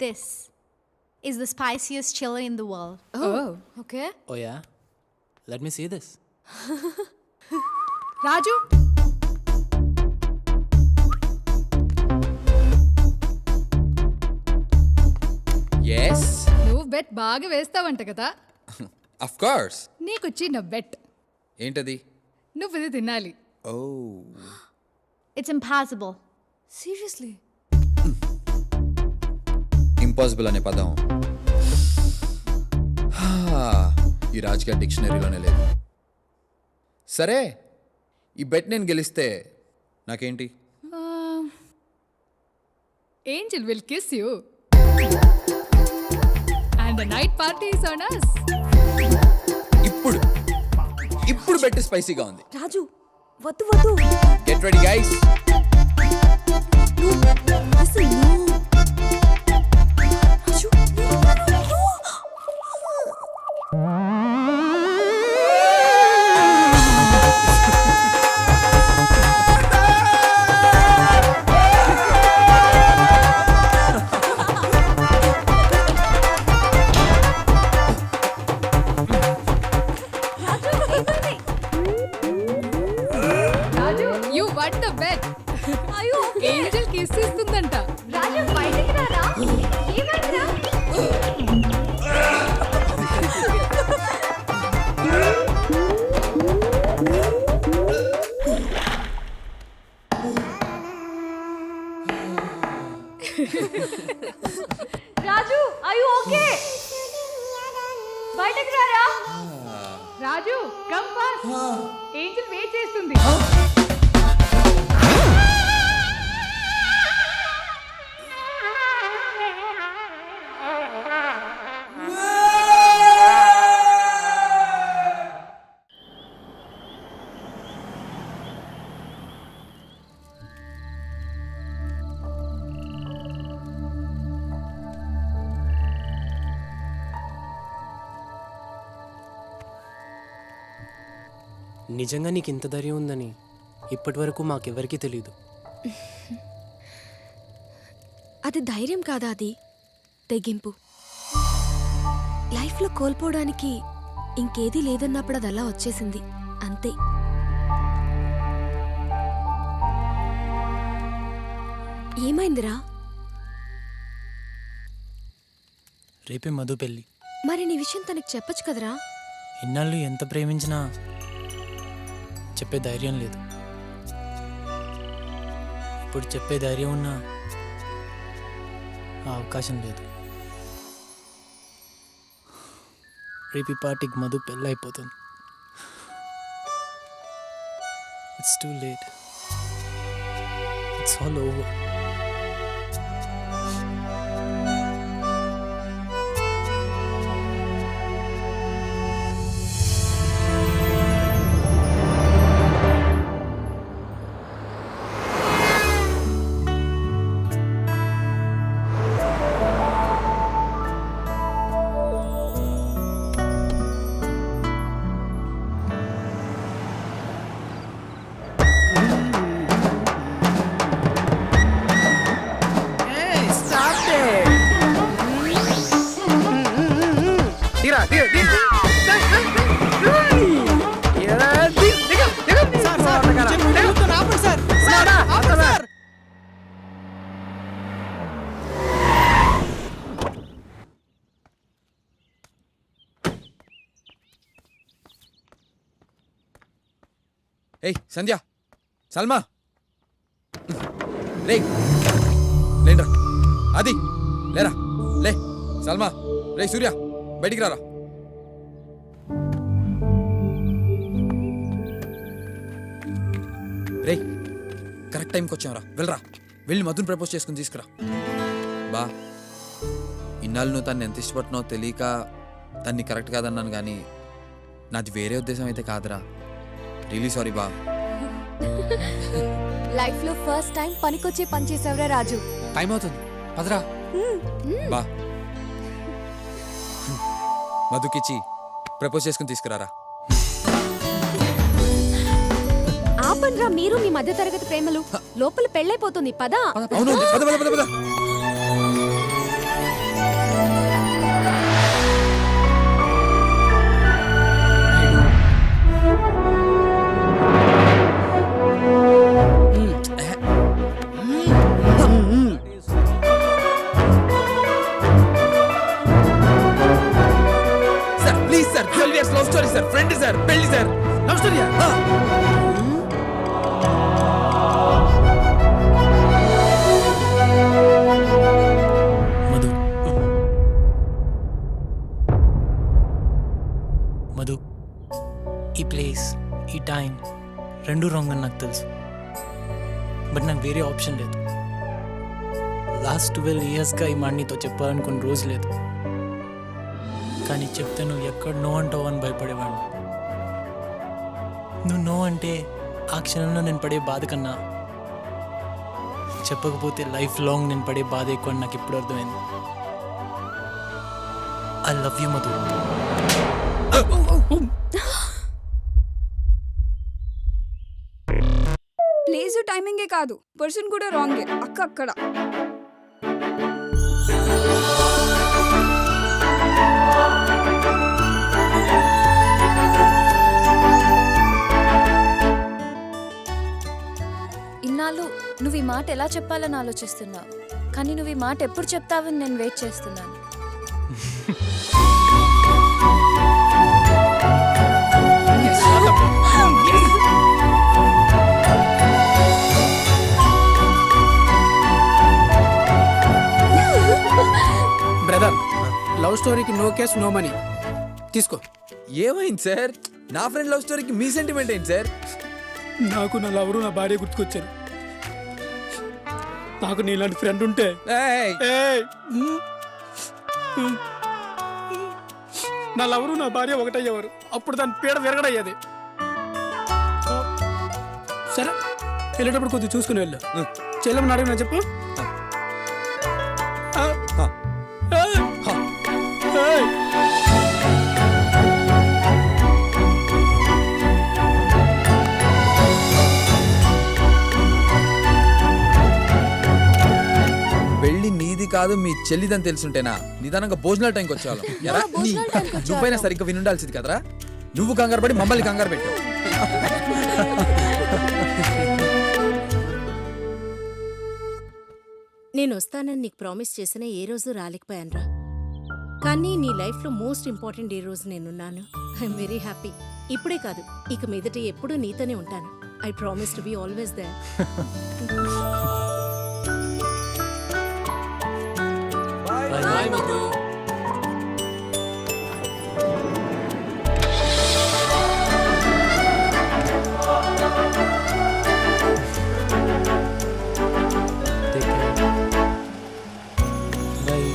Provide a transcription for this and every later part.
This is the spiciest chili in the world. Oh, okay. Oh yeah? Let me see this. Raju yes నువ్వు bet బాగా వేస్తావంట కదా. Of course. నీకు చిన్న bet. ఏంటది? నువ్వు ఇది తినాలి. ఓ It's impossible. సీరియస్లీ? ఇంపాసిబుల్ అనే పదం ఈ రాజకీయ డిక్షనరీలోనే లేదు. సరే, ఈ బెట్ నేను గెలిస్తే నాకేంటి? Angel will kiss you and the night party is on us. ఇప్పుడు బెట్ స్పైసీగా ఉంది. రాజు వద్దు వద్దు. Get ready guys. అసలు రాజు రాజు యు వాట్ ద బెట్. అయ్యో ఏంజెల్ కిస్ ఇస్తుందంట. రాజు బయటికి రారా. ఏమైందిరా? రాజు are you okay? బయటికి రారా. రాజు కమ్ ఫాస్ట్. ఏంజెల్ వెయిట్ చేస్తుంది. నిజంగా నీకు ఇంత ధైర్యం ఉందని ఇప్పటి వరకు మాకెవ్వరికీ తెలియదు. అది ధైర్యం కాదా, అది తెగింపు. లైఫ్లో కోల్పోవడానికి ఇంకేదీ లేదన్నప్పుడు అది అలా వచ్చేసింది అంతే. ఏమైందిరా? రేపే మధు పెళ్ళి. మరి నీ విషయం తనకి చెప్పొచ్చు కదరా. ఇన్నాళ్ళు ఎంత ప్రేమించినా చెప్పే ధైర్యం లేదు. ఇప్పుడు చెప్పే ధైర్యం ఉన్నా ఆ అవకాశం లేదు. రేపు ఈ పార్టీకి మధు పెళ్ళి అయిపోతుంది. It's too late. It's all over. ఏయ్ సంధ్య, సల్మా, లే లేండ్రా. అది లేరా, లే సల్మా, రే సూర్య, బయటికి రారా. రే కరెక్ట్ టైంకి వచ్చాంరా, వెళ్ళరా. వెళ్ళి మధుని ప్రపోజ్ చేసుకుని తీసుకురా. బా, ఇన్నాళ్ళు నువ్వు తను ఎంత ఇష్టపడుతున్నావు తెలియక తన్ని కరెక్ట్ కాదన్నాను, కానీ నాది వేరే ఉద్దేశం అయితే కాదురా. రియలీ సారీ బా. లైఫ్ లో ఫస్ట్ టైం పనికొచ్చే పని చేసావురా రాజు. టైం అవుతుంది, పదరా. బా, మధుకిచ్చి ప్రపోజ్ చేసుకుని తీసుకురారా. ఆపండ్రా మీరు మీ మధ్య తరగతి ప్రేమలు. లోపల పెళ్ళైపోతుంది, పదా. అవును, పద పద పద పద. ఈ ప్లేస్ ఈ టైం రెండూ రాంగ్ అని నాకు తెలుసు. బట్ నాకు వేరే ఆప్షన్ లేదు. లాస్ట్ 12 ఇయర్స్గా ఈ మాట నీతో చెప్పాలనుకున్న రోజు లేదు. కానీ చెప్తే నువ్వు ఎక్కడ నో అంటావు అని భయపడేవాడిని. నువ్వు నో అంటే ఆ క్షణంలో నేను పడే బాధ కన్నా చెప్పకపోతే లైఫ్ లాంగ్ నేను పడే బాధ ఎక్కువ అని నాకు ఇప్పుడు అర్థమైంది. I love you Madhu. Place టైమింగే కాదు, పర్సన్ కూడా రాంగే. అక్క అక్కడ ఇన్నాళ్ళు నువ్వు ఈ మాట ఎలా చెప్పాలని ఆలోచిస్తున్నావు, కానీ నువ్వు ఈ మాట ఎప్పుడు చెప్తావని నేను వెయిట్ చేస్తున్నాను. బ్రదర్, లవ్ స్టోరీకి నో కేస్ నో మనీ. తీసుకో. ఏమైంది సార్? నా ఫ్రెండ్ లవ్ స్టోరీకి మీ సెంటిమెంట్ ఏంటి సార్? నాకు నా లవరు నా భార్య గుర్తుకొచ్చారు. నాకు నీలాంటి ఫ్రెండ్ ఉంటే ఏయ్, ఏయ్, నా లవరు నా భార్య ఒకటయ్యేవారు. అప్పుడు దాని పీడ విరగడయ్యేది. సరే, వెళ్ళేటప్పుడు కొద్దిగా చూసుకుని వెళ్ళు. చెల్లెమ్మని అడిగినా చెప్పు. ఏయ్, ఏయ్. పెళ్లి నీది కాదు మీ చెల్లిదని తెలుసుంటేనా నిదానంగా భోజనాల టైంకి వచ్చేవాళ్ళం. ఎరా, నువ్వైనా సరిగ్గా వినుండాల్సింది కదరా. నువ్వు కంగారు పడి మమ్మల్ని కంగారు పెట్టావు. నేను వస్తానని నీకు ప్రామిస్ చేసిన ఏ రోజు రాలేకపోయానురా. కానీ నీ లైఫ్లో మోస్ట్ ఇంపార్టెంట్ ఏ రోజు నేనున్నాను. I'm very happy. ఇప్పుడే కాదు, ఇక మీదట ఎప్పుడూ నీతోనే ఉంటాను. I promise to be always there. Bye, Madhu. Take care. Bye.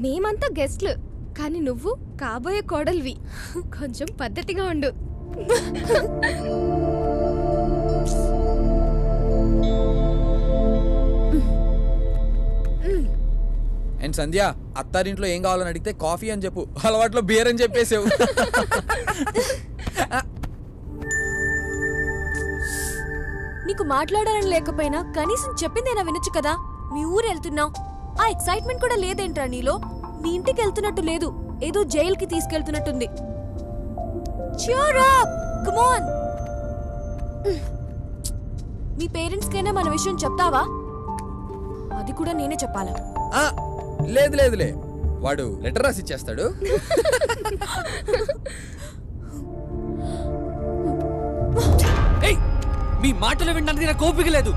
మేమంతా గెస్ట్లు, కానీ నువ్వు కాబోయే కోడల్వి. కొంచెం పద్ధతిగా ఉండు. అండ్ సంధ్య, అత్తారింట్లో ఏం కావాలని అడిగితే కాఫీ అని చెప్పు. అలవాట్లో బియర్ అని చెప్పేసావు. నీకు మాట్లాడాలని లేకపోయినా కనీసం చెప్పిందేనా వినొచ్చు కదా. మీ ఊరు వెళ్తున్నావు, ఆ ఎక్సైట్మెంట్ కూడా లేదేంట్రా నీలో? మీ ఇంటికి వెళ్తున్నట్టు లేదు, ఏదో జైలుకి తీసుకెళ్తున్నట్టుంది. Cheer up! Come on! Me parents కైనా మన విషయం చెప్తావా? అది కూడా నేనే చెప్పాలా? లేదు లేదులే, వాడు లెటర్ రాసి ఇచ్చేస్తాడు. మీ మాటలు వినడానికి నాకు ఓపిక లేదు.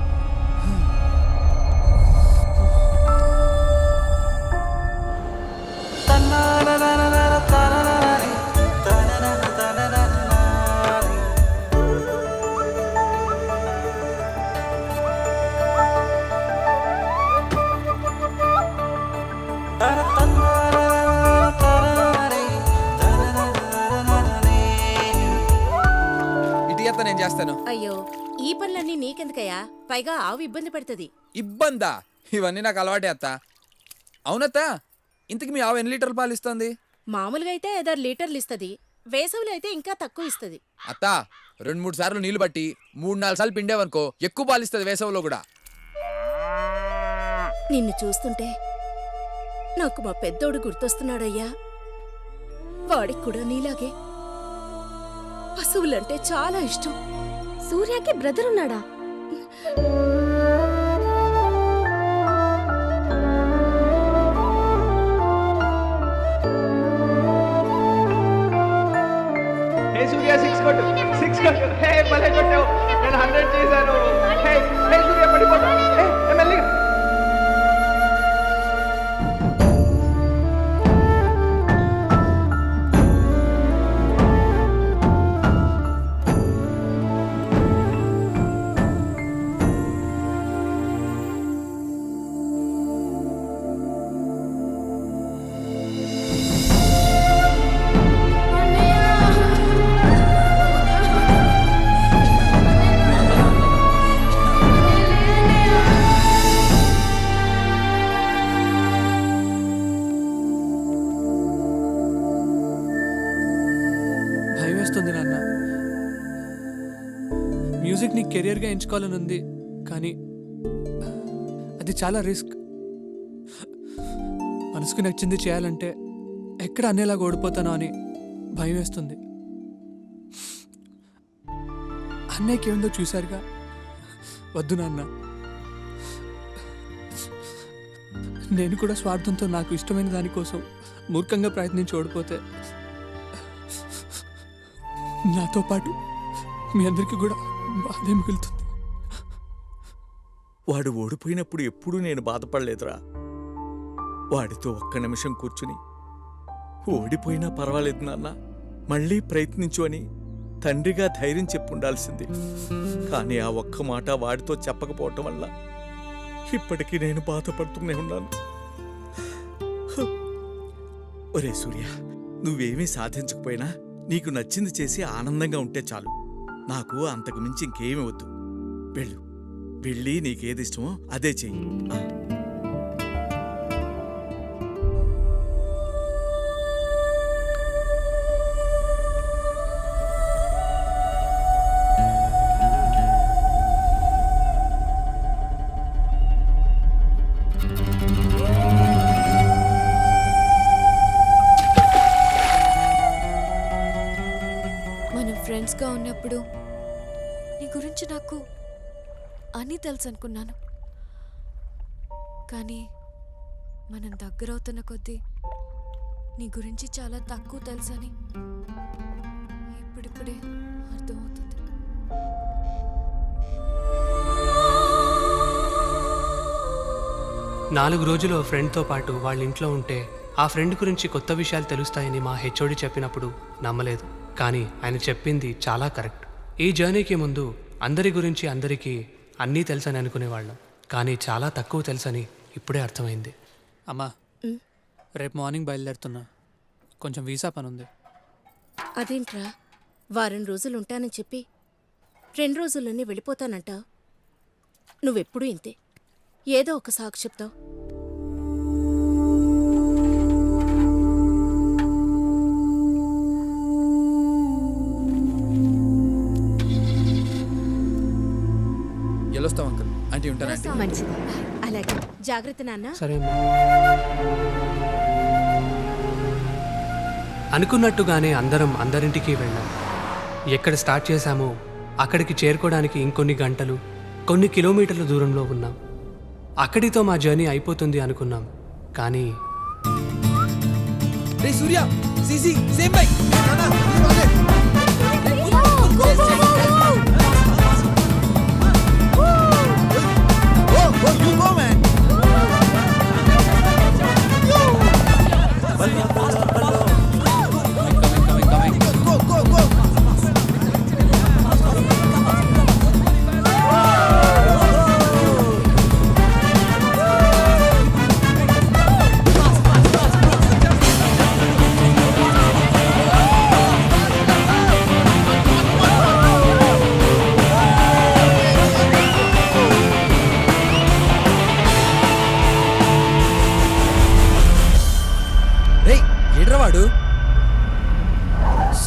ఇటు నేను చేస్తాను. అయ్యో, ఈ పనులన్నీ నీకెందుకయ్యా? పైగా ఆవు ఇబ్బంది పడుతుంది. ఇబ్బందా? ఇవన్నీ నాకు అలవాటే అత్త. అవునత్త, ఇంతకు మీ ఆవు ఎన్ని లీటర్లు పాలు ఇస్తుంది? మామూలుగా అయితే 5-6 లీటర్లు ఇస్తుంది. వేసవిలో అయితే ఇంకా తక్కువ ఇస్తుంది. అత్త, 2-3 సార్లు నీళ్లు బట్టి 3-4 సార్లు పిండేవనుకో ఎక్కువ పాలు ఇస్తుంది వేసవిలో కూడా. నిన్ను చూస్తుంటే నాకు మా పెద్దోడు గుర్తొస్తున్నాడయ్యా. వాడికి కూడా నీలాగే పశువులంటే చాలా ఇష్టం. సూర్యకి బ్రదర్ ఉన్నాడా? మ్యూజిక్ని కెరియర్గా ఎంచుకోవాలని ఉంది, కానీ అది చాలా రిస్క్. మనసుకు నచ్చింది చేయాలంటే ఎక్కడ అనేలాగా ఓడిపోతానో అని భయం వేస్తుంది. అన్నయ్యకి ఏముందో చూశారుగా, వద్దు నాన్న. నేను కూడా స్వార్థంతో నాకు ఇష్టమైన దానికోసం మూర్ఖంగా ప్రయత్నించి ఓడిపోతే నాతో పాటు మీ అందరికీ కూడా బాధే మిగులుతుంది. వాడు ఓడిపోయినప్పుడు ఎప్పుడూ నేను బాధపడలేదురా. వాడితో ఒక్క నిమిషం కూర్చుని ఓడిపోయినా పర్వాలేదు నాన్న, మళ్ళీ ప్రయత్నించు అని తండ్రిగా ధైర్యం చెప్పుండాల్సింది. కానీ ఆ ఒక్క మాట వాడితో చెప్పకపోవటం వల్ల ఇప్పటికీ నేను బాధపడుతూనే ఉన్నాను. ఒరే సూర్య, నువ్వేమీ సాధించకపోయినా నీకు నచ్చింది చేసి ఆనందంగా ఉంటే చాలు. నాకు అంతకు మించి ఇంకేమీ వద్దు. వెళ్ళు, వెళ్ళి నీకేది ఇష్టమో అదే చెయ్యి. 'ఫ్రెండ్స్గా ఉన్నప్పుడు నీ గురించి నాకు అన్నీ తెలుసు అనుకున్నాను, కానీ మనం దగ్గరవుతున్న కొద్దీ నీ గురించి చాలా తక్కువ తెలుసని ఇప్పుడిప్పుడే అర్థమవుతుంది. నాలుగు రోజులు ఫ్రెండ్తో పాటు వాళ్ళ ఇంట్లో ఉంటే ఆ ఫ్రెండ్ గురించి కొత్త విషయాలు తెలుస్తాయని మా హెచ్ఓడి చెప్పినప్పుడు నమ్మలేదు. కానీ ఆయన చెప్పింది చాలా కరెక్ట్. ఈ జర్నీకి ముందు అందరి గురించి అందరికీ అన్నీ తెలుసని అనుకునేవాళ్ళం, కానీ చాలా తక్కువ తెలుసని ఇప్పుడే అర్థమైంది. అమ్మా, రేపు మార్నింగ్ బయలుదేరుతున్నా, కొంచెం వీసా పని ఉంది. అదేంట్రా, వారం రోజులు ఉంటానని చెప్పి 2 రోజుల్లోనే వెళ్ళిపోతానంట. నువ్వెప్పుడూ ఇంతే, ఏదో ఒక సాకు చెప్తావు. వెళ్ళొస్తాం అంకుల్, ఆంటీ ఉంటానంటే. మంచిది, అలాగే జాగ్రత్త నాన్న. సరే అమ్మా. అనుకున్నట్టుగానే అందరం అందరింటికి వెళ్ళాం. ఎక్కడ స్టార్ట్ చేశామో అక్కడికి చేరుకోవడానికి ఇంకొన్ని గంటలు, కొన్ని కిలోమీటర్ల దూరంలో ఉన్నాం. అక్కడితో మా జర్నీ అయిపోతుంది అనుకున్నాం, కానీ సూర్య, సేమ్ బైక్.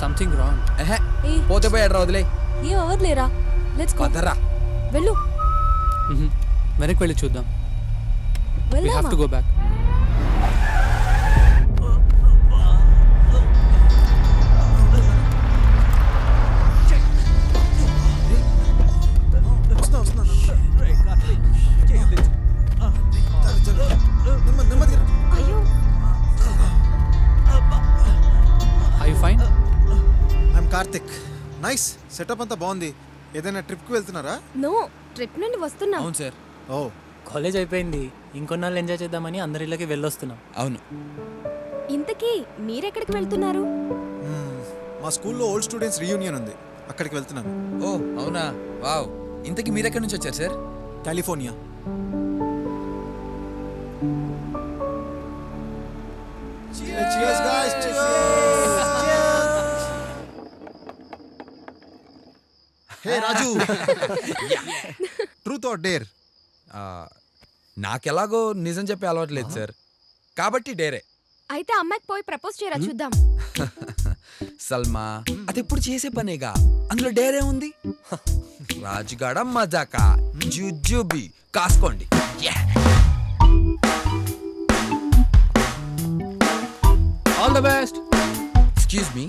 Something wrong. పోతే పోయి ఎడ్రా, వదిలే. ఏం అవ్వదులేరా, లెట్స్ గో. వెళ్ళు, వెనక్కి వెళ్ళి చూద్దాం. We have to go back. అయ్యో, Are you fine? I'm Karthik. Nice setup అంతా బాగుంది. ఏదైనా ట్రిప్కి వెళ్తున్నారా? నో, ట్రిప్ నుండి వస్తున్నా. అవును సార్. ఓ, కాలేజ్ అయిపోయింది, ఇంకొన్నాళ్ళు ఎంజాయ్ చేద్దామని అందరిలోకి వెళ్ళొస్తున్నాం. అవును. ఇంతకీ మీరెక్కడికి వెళ్తున్నారు? మా స్కూల్లో ఓల్డ్ స్టూడెంట్స్ రీయూనియన్ ఉంది, అక్కడికి వెళ్తున్నాను. ఓ అవునా, వావ్. ఇంతకీ మీరు ఎక్కడి నుంచి వచ్చారు sir? California. Cheers guys, cheers. Hey Raju. Truth or dare? నాకెలాగో నిజం చెప్పే అలవాటు లేదు సార్, కాబట్టి డేరే. అయితే అమ్మాయికి పోయి ప్రపోజ్ చేయరా, చూద్దాం. సల్మా అది ఎప్పుడు చేసే పనేగా, అందులో డేరే ఉంది. రాజుగాడ మజాకా జుజుబి కాసుకోండి. All the best. Excuse me.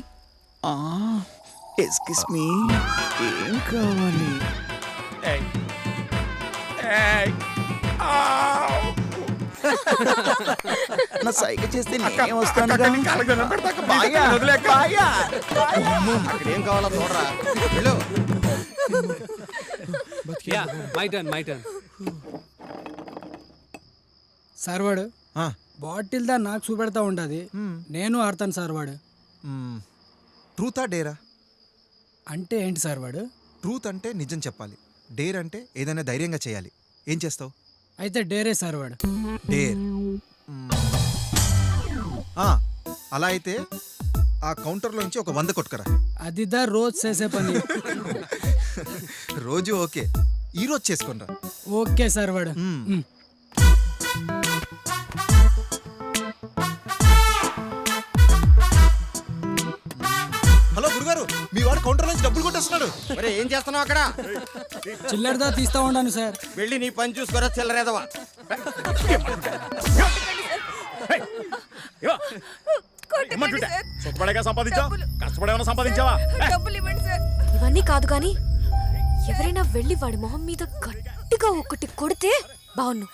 Excuse me, ఏం కావాలి? నా సైగ చేస్తే నేను వస్తాను. ఏం కావాలో చూడరా. వెళ్ళు. Yeah my turn. సార్ వాడు ఆ, బాటిల్ దా నాకు చూపెడతా ఉండదు, నేను ఆడతాను సార్ వాడు. ట్రూతా డేరా? అంటే ఏంటి సార్ వాడు? ట్రూత్ అంటే నిజం చెప్పాలి, డేర్ అంటే ఏదైనా ధైర్యంగా చేయాలి. ఏం చేస్తావు? అయితే డేరే సార్ వాడు. డేర్. అలా అయితే ఆ కౌంటర్లోంచి ఒక 100 కొట్టుకరా. అదిదా రోజు చేసే పని. రోజు ఓకే, ఈరోజు చేసుకోనరా. ఓకే సార్ వాడు. మ్. హలో గురుగారు, మీ వాడు కౌంటర్ నుంచి డబ్బులు కొట్టేస్తున్నాడు. మరి ఏం చేస్తున్నావు అక్కడ? చిల్లరదా తీస్తా ఉన్నాను సార్. వెళ్ళి నీ పని చూసుకోరా చిల్లరేదవా. ఇవన్నీ కాదు కానీ ఎవరైనా వెళ్ళి వాడి మొహం మీద గట్టిగా ఒకటి కొడితే బాగున్ను.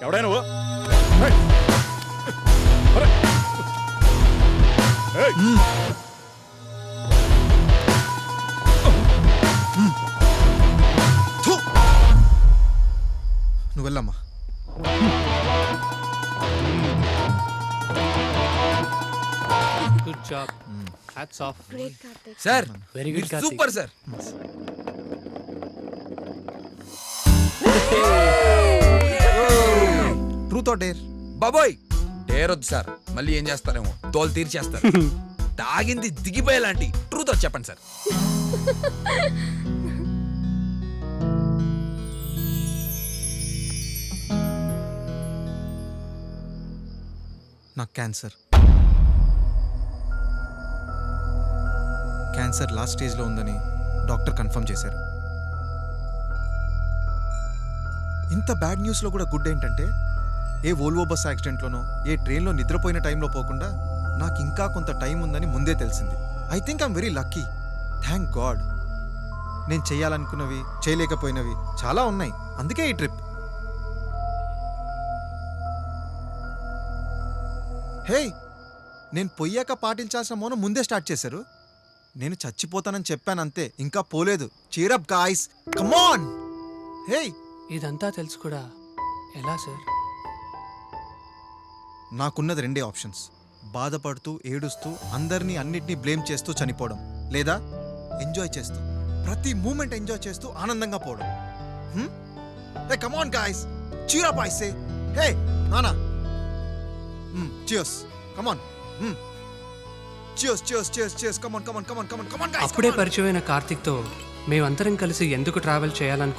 ఎవడా నువ్వు? నువ్వు వెళ్ళమ్మా. Good job. Hats off. Sir very good Karthik. Super sir. Truth or dare? బాబోయ్ డేర్ వద్దు సార్, మళ్ళీ ఏం చేస్తారేమో తోలు తీర్చేస్తారు. తాగింది దిగిపోయేలాంటి ట్రూత్ వచ్చి చెప్పండి సార్. నాకు క్యాన్సర్ లాస్ట్ స్టేజ్లో ఉందని డాక్టర్ కన్ఫర్మ్ చేశారు. ఇంత బ్యాడ్ న్యూస్లో కూడా గుడ్ ఏంటంటే ఏ వోల్వో బస్ యాక్సిడెంట్లోనో ఏ ట్రైన్లో నిద్రపోయిన టైంలో పోకుండా నాకు ఇంకా కొంత టైం ఉందని ముందే తెలిసింది. I think I'm very lucky. Thank God. నేను చేయాలనుకున్నవి చేయలేకపోయినవి చాలా ఉన్నాయి, అందుకే ఈ ట్రిప్. హే, నేను పొయ్యాక పాటించాల్సిన మౌనం ముందే స్టార్ట్ చేశారు. నేను చచ్చిపోతానని చెప్పాను అంతే, ఇంకా పోలేదు. Cheer up guys, come on. Hey, ఇదంతా తెలుసు కూడా ఎలా సార్? నాకున్నది 2 ఆప్షన్స్. బాధపడుతూ ఏడుస్తూ అందరినీ అన్నిటినీ బ్లేమ్ చేస్తూ చనిపోవడం, లేదా ఎంజాయ్ చేస్తూ ప్రతి మూమెంట్ ఎంజాయ్ చేస్తూ ఆనందంగా పోవడం. Hey come on guys, cheer up I say. Hey నానా, cheers, come on. cheers, come on guys. అప్పుడే పరిచయమైన కార్తిక్తో మేమందరం కలిసి ఎందుకు ట్రావెల్ చేయాలనుకున్నాం